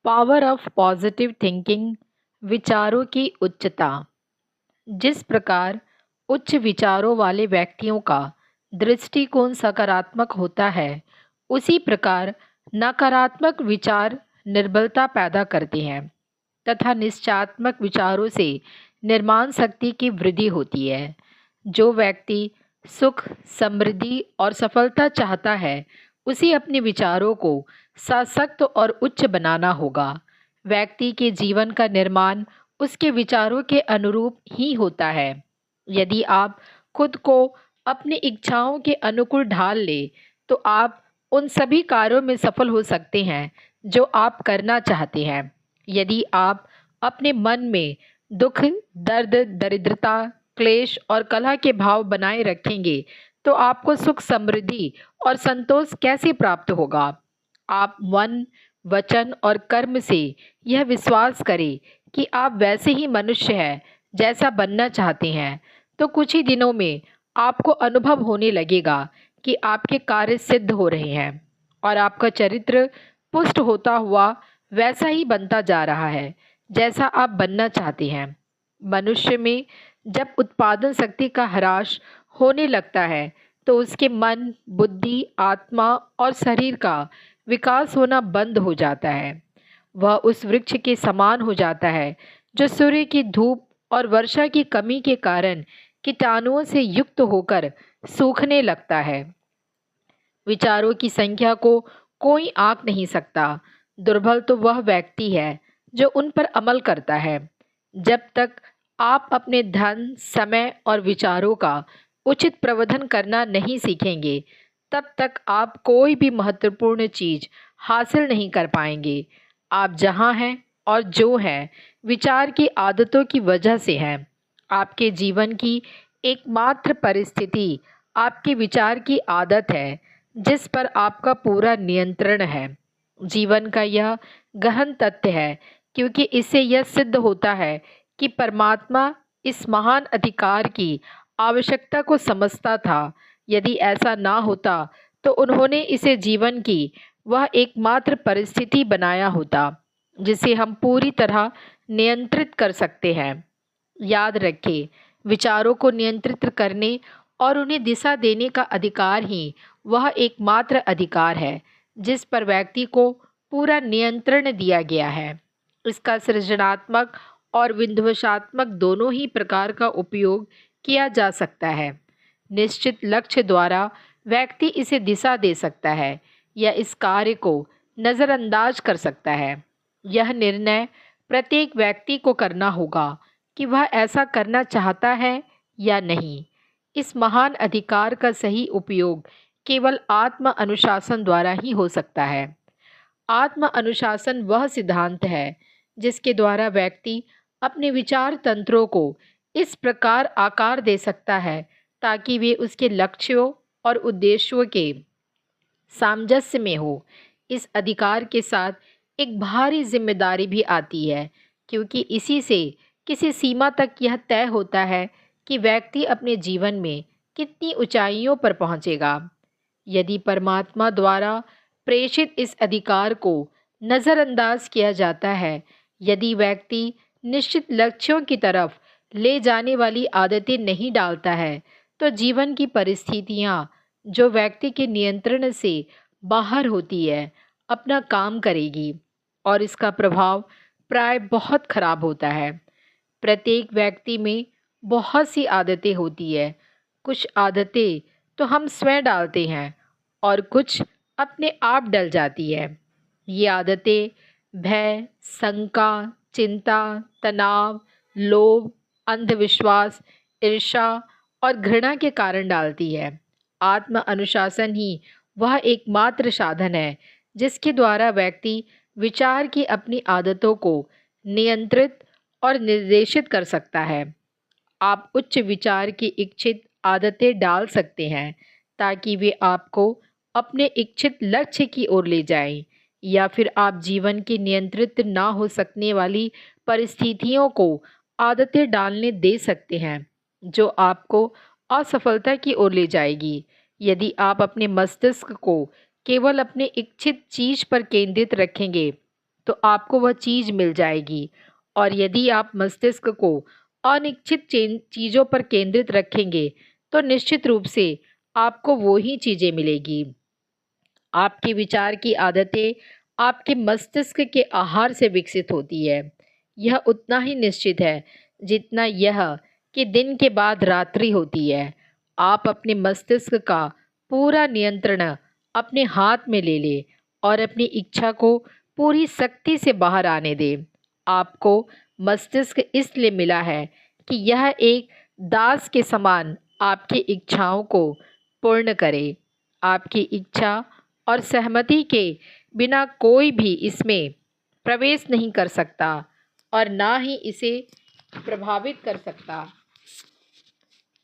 Power of positive thinking. विचारों की उच्चता। जिस प्रकार उच्च विचारों वाले व्यक्तियों का दृष्टिकोण सकारात्मक होता है, उसी प्रकार नकारात्मक विचार निर्बलता पैदा करते हैं तथा निश्चयात्मक विचारों से निर्माण शक्ति की वृद्धि होती है। जो व्यक्ति सुख, समृद्धि और सफलता चाहता है, उसे अपने विचारों को सशक्त और उच्च बनाना होगा। व्यक्ति के जीवन का निर्माण उसके विचारों के अनुरूप ही होता है। यदि आप खुद को अपनी इच्छाओं के अनुकूल ढाल ले, तो आप उन सभी कार्यों में सफल हो सकते हैं जो आप करना चाहते हैं। यदि आप अपने मन में दुख, दर्द, दरिद्रता, क्लेश और कलह के भाव बनाए रखेंगे, तो आपको सुख, समृद्धि और संतोष कैसे प्राप्त होगा? आप मन, वचन और कर्म से यह विश्वास करें कि आप वैसे ही मनुष्य हैं जैसा बनना चाहते हैं, तो कुछ ही दिनों में आपको अनुभव होने लगेगा कि आपके कार्य सिद्ध हो रहे हैं और आपका चरित्र पुष्ट होता हुआ वैसा ही बनता जा रहा है जैसा आप बनना चाहते हैं। मनुष्य में जब उत्पादन शक्ति का ह्रास होने लगता है, तो उसके मन, बुद्धि, आत्मा और शरीर का विकास होना बंद हो जाता है। वह उस वृक्ष के समान हो जाता है जो सूर्य की धूप और वर्षा की कमी के कारण कीटाणुओं से युक्त होकर सूखने लगता है। विचारों की संख्या को कोई आंक नहीं सकता। दुर्बल तो वह व्यक्ति है जो उन पर अमल करता है। जब तक आप अपने धन, समय और विचारों का उचित प्रबंधन करना नहीं सीखेंगे, तब तक आप कोई भी महत्वपूर्ण चीज हासिल नहीं कर पाएंगे। आप जहाँ हैं और जो हैं, विचार की आदतों की वजह से हैं। आपके जीवन की एकमात्र परिस्थिति आपके विचार की आदत है, जिस पर आपका पूरा नियंत्रण है। जीवन का यह गहन तथ्य है, क्योंकि इससे यह सिद्ध होता है कि परमात्मा इस महान अधिकार की आवश्यकता को समझता था। यदि ऐसा ना होता, तो उन्होंने इसे जीवन की वह एकमात्र परिस्थिति बनाया होता जिसे हम पूरी तरह नियंत्रित कर सकते हैं। याद रखें, विचारों को नियंत्रित करने और उन्हें दिशा देने का अधिकार ही वह एकमात्र अधिकार है जिस पर व्यक्ति को पूरा नियंत्रण दिया गया है। इसका सृजनात्मक और विध्वंसात्मक दोनों ही प्रकार का उपयोग किया जा सकता है। निश्चित लक्ष्य द्वारा व्यक्ति इसे दिशा दे सकता है या इस कार्य को नज़रअंदाज कर सकता है। यह निर्णय प्रत्येक व्यक्ति को करना होगा कि वह ऐसा करना चाहता है या नहीं। इस महान अधिकार का सही उपयोग केवल आत्म अनुशासन द्वारा ही हो सकता है। आत्म अनुशासन वह सिद्धांत है जिसके द्वारा व्यक्ति अपने विचार तंत्रों को इस प्रकार आकार दे सकता है ताकि वे उसके लक्ष्यों और उद्देश्यों के सामंजस्य में हो। इस अधिकार के साथ एक भारी जिम्मेदारी भी आती है, क्योंकि इसी से किसी सीमा तक यह तय होता है कि व्यक्ति अपने जीवन में कितनी ऊंचाइयों पर पहुंचेगा। यदि परमात्मा द्वारा प्रेषित इस अधिकार को नज़रअंदाज किया जाता है, यदि व्यक्ति निश्चित लक्ष्यों की तरफ ले जाने वाली आदतें नहीं डालता है, तो जीवन की परिस्थितियां जो व्यक्ति के नियंत्रण से बाहर होती है, अपना काम करेगी और इसका प्रभाव प्राय बहुत खराब होता है। प्रत्येक व्यक्ति में बहुत सी आदतें होती है। कुछ आदतें तो हम स्वयं डालते हैं और कुछ अपने आप डल जाती है। ये आदतें भय, शंका, चिंता, तनाव, लोभ, अंधविश्वास, ईर्ष्या और घृणा के कारण डालती है। आत्म अनुशासन ही वह एकमात्र साधन है जिसके द्वारा व्यक्ति विचार की अपनी आदतों को नियंत्रित और निर्देशित कर सकता है। आप उच्च विचार की इच्छित आदतें डाल सकते हैं ताकि वे आपको अपने इच्छित लक्ष्य की ओर ले जाएं, या फिर आप जीवन की नियंत्रित ना हो सकने वाली परिस्थितियों को आदतें डालने दे सकते हैं जो आपको असफलता की ओर ले जाएगी। यदि आप अपने मस्तिष्क को केवल अपने इच्छित चीज पर केंद्रित रखेंगे, तो आपको वह चीज़ मिल जाएगी। और यदि आप मस्तिष्क को अनिश्चित चीज़ों पर केंद्रित रखेंगे तो निश्चित रूप से आपको वो ही चीज़ें मिलेगी। आपके विचार की आदतें आपके मस्तिष्क के आहार से विकसित होती है। यह उतना ही निश्चित है जितना यह कि दिन के बाद रात्रि होती है। आप अपने मस्तिष्क का पूरा नियंत्रण अपने हाथ में ले लें और अपनी इच्छा को पूरी सख्ती से बाहर आने दें। आपको मस्तिष्क इसलिए मिला है कि यह एक दास के समान आपकी इच्छाओं को पूर्ण करे। आपकी इच्छा और सहमति के बिना कोई भी इसमें प्रवेश नहीं कर सकता और ना ही इसे प्रभावित कर सकता।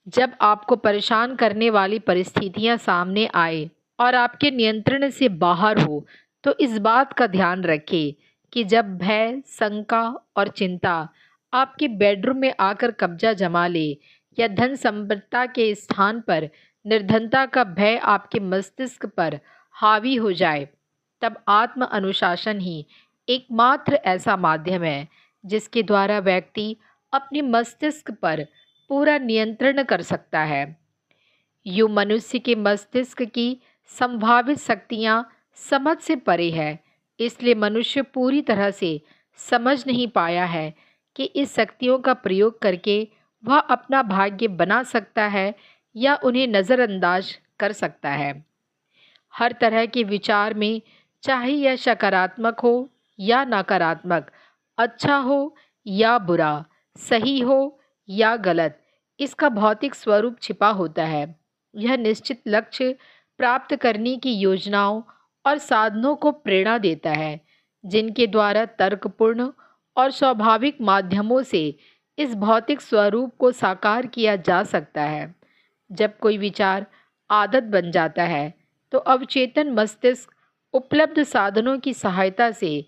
जब आपको परेशान करने वाली परिस्थितियां सामने आए और आपके नियंत्रण से बाहर हो, तो इस बात का ध्यान रखें कि जब भय, शंका और चिंता आपके बेडरूम में आकर कब्जा जमा ले या धन संपदा के स्थान पर निर्धनता का भय आपके मस्तिष्क पर हावी हो जाए, तब आत्म अनुशासन ही एकमात्र ऐसा माध्यम है जिसके द्वारा व्यक्ति अपने मस्तिष्क पर पूरा नियंत्रण कर सकता है। यूं मनुष्य के मस्तिष्क की संभावित शक्तियां समझ से परे है, इसलिए मनुष्य पूरी तरह से समझ नहीं पाया है कि इस शक्तियों का प्रयोग करके वह अपना भाग्य बना सकता है या उन्हें नज़रअंदाज कर सकता है। हर तरह के विचार में, चाहे यह सकारात्मक हो या नकारात्मक, अच्छा हो या बुरा, सही हो या गलत, इसका भौतिक स्वरूप छिपा होता है। यह निश्चित लक्ष्य प्राप्त करने की योजनाओं और साधनों को प्रेरणा देता है, जिनके द्वारा तर्कपूर्ण और स्वाभाविक माध्यमों से इस भौतिक स्वरूप को साकार किया जा सकता है। जब कोई विचार आदत बन जाता है, तो अवचेतन मस्तिष्क उपलब्ध साधनों की सहायता से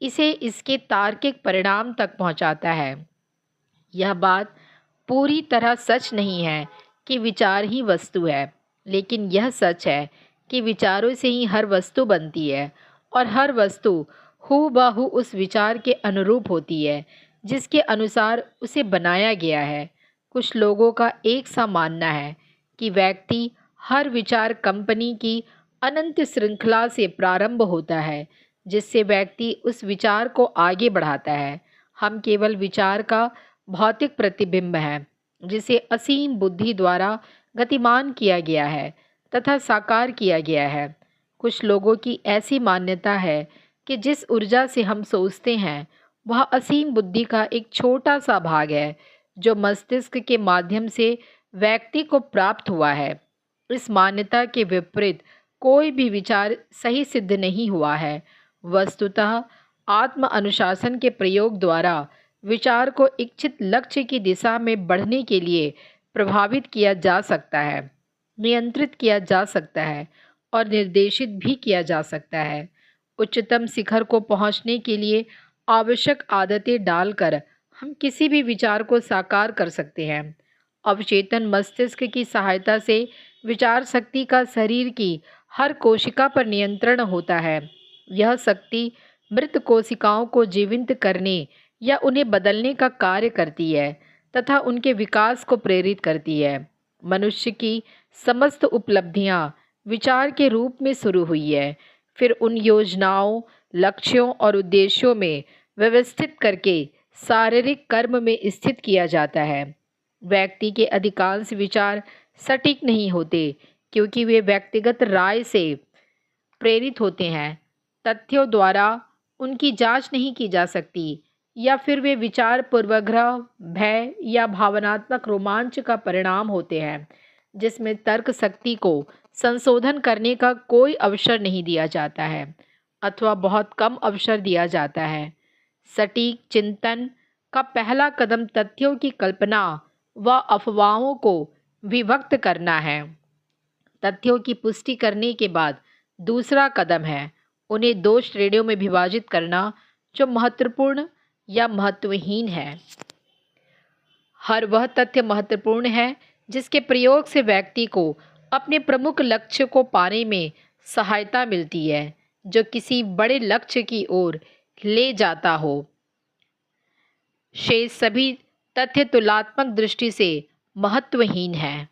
इसे इसके तार्किक परिणाम तक पहुंचाता है। यह बात पूरी तरह सच नहीं है कि विचार ही वस्तु है, लेकिन यह सच है कि विचारों से ही हर वस्तु बनती है और हर वस्तु हूबहू उस विचार के अनुरूप होती है जिसके अनुसार उसे बनाया गया है। कुछ लोगों का एक सा मानना है कि व्यक्ति हर विचार कंपनी की अनंत श्रृंखला से प्रारंभ होता है, जिससे व्यक्ति उस विचार को आगे बढ़ाता है। हम केवल विचार का भौतिक प्रतिबिंब हैं, जिसे असीम बुद्धि द्वारा गतिमान किया गया है तथा साकार किया गया है। कुछ लोगों की ऐसी मान्यता है कि जिस ऊर्जा से हम सोचते हैं वह असीम बुद्धि का एक छोटा सा भाग है जो मस्तिष्क के माध्यम से व्यक्ति को प्राप्त हुआ है। इस मान्यता के विपरीत कोई भी विचार सही सिद्ध नहीं हुआ है। वस्तुतः आत्म अनुशासन के प्रयोग द्वारा विचार को इच्छित लक्ष्य की दिशा में बढ़ने के लिए प्रभावित किया जा सकता है, नियंत्रित किया जा सकता है और निर्देशित भी किया जा सकता है। उच्चतम शिखर को पहुंचने के लिए आवश्यक आदतें डालकर हम किसी भी विचार को साकार कर सकते हैं। अवचेतन मस्तिष्क की सहायता से विचार शक्ति का शरीर की हर कोशिका पर नियंत्रण होता है। यह शक्ति मृत कोशिकाओं को जीवित करने या उन्हें बदलने का कार्य करती है तथा उनके विकास को प्रेरित करती है। मनुष्य की समस्त उपलब्धियां विचार के रूप में शुरू हुई है, फिर उन योजनाओं, लक्ष्यों और उद्देश्यों में व्यवस्थित करके शारीरिक कर्म में स्थित किया जाता है। व्यक्ति के अधिकांश विचार सटीक नहीं होते क्योंकि वे व्यक्तिगत राय से प्रेरित होते हैं, तथ्यों द्वारा उनकी जांच नहीं की जा सकती, या फिर वे विचार पूर्वाग्रह, भय या भावनात्मक रोमांच का परिणाम होते हैं जिसमें तर्क शक्ति को संशोधन करने का कोई अवसर नहीं दिया जाता है अथवा बहुत कम अवसर दिया जाता है। सटीक चिंतन का पहला कदम तथ्यों की कल्पना व अफवाहों को विभक्त करना है। तथ्यों की पुष्टि करने के बाद दूसरा कदम है उन्हें दो श्रेणियों में विभाजित करना, जो महत्वपूर्ण या महत्वहीन है। हर वह तथ्य महत्वपूर्ण है जिसके प्रयोग से व्यक्ति को अपने प्रमुख लक्ष्य को पाने में सहायता मिलती है, जो किसी बड़े लक्ष्य की ओर ले जाता हो। शेष सभी तथ्य तुलनात्मक दृष्टि से महत्वहीन हैं।